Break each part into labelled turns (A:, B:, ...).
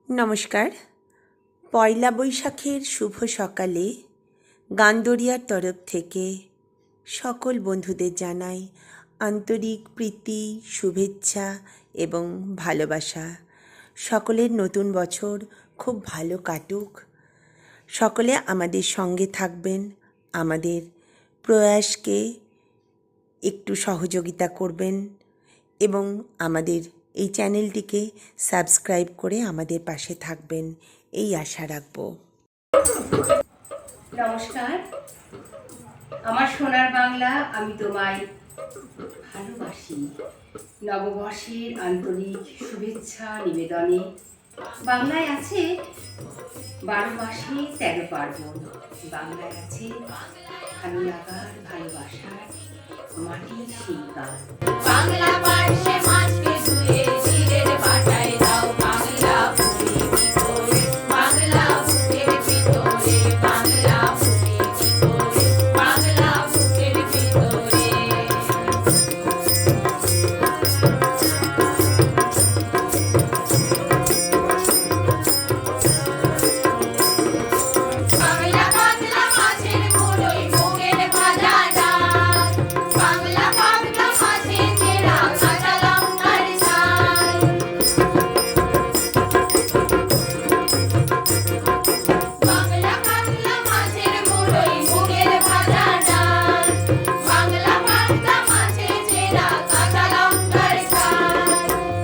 A: নমস্কার। পয়লা বৈশাখের শুভ সকালে গানদরিয়ার তরফ থেকে সকল বন্ধুদের জানাই আন্তরিক প্রীতি, শুভেচ্ছা এবং ভালোবাসা। সকলের নতুন বছর খুব ভালো কাটুক। সকলে আমাদের সঙ্গে থাকবেন, আমাদের প্রয়াসকে একটু সহযোগিতা করবেন এবং আমাদের এই চ্যানেলটিকে সাবস্ক্রাইব করে আমাদের পাশে থাকবেন, এই আশা রাখব।
B: নমস্কার, আমার সোনার বাংলা, আমি তোমায় ভালোবাসি। নববর্ষের আন্তরিক শুভেচ্ছা নিবেদনে বাংলায় আছে 12 মাসে 13 পার্বণ। বাংলায় আছে ভালো লাগার, ভালোবাসার মাটির সেই গান।
C: বাংলা পার্শ্বে মাছকে ধুয়ে জিরের বাটায় দাও, বাংলা ফুলে ভিতরে, বাংলা বুকের ভিতরে, বাংলা ফুলে ভিতরে, বাংলা বুকের ভিতরে। বাংলা পাতলা মাছের মুড়োয় মুগের ভাজা ডাল, বাংলা পাতলা মাছের ঝেড়া কাঁচা লঙ্কার ঝাল। বাংলা পাতলা মাছের মুড়োয় মুগের ভাজা ডাল, বাংলা পাতলা মাছের ঝেড়া কাঁচা লঙ্কার ঝাল।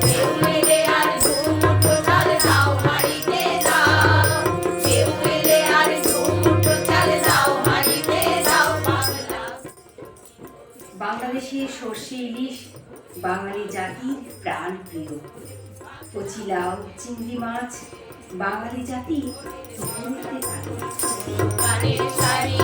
C: কেউ এলে আর দুমুঠো চাল দাও হাঁড়িতে দাও, কেউ এলে আর দুমুঠো চাল দাও হাঁড়িতে দাও। বাংলা
B: বাংলাদেশের সর্ষে ইলিশ বাঙালি জাতির প্রাণ প্রিয়। কচি লাউ, চিংড়ি মাছ বাঙালি জাতি ভুলতে পারে না।
C: গানের শাড়ি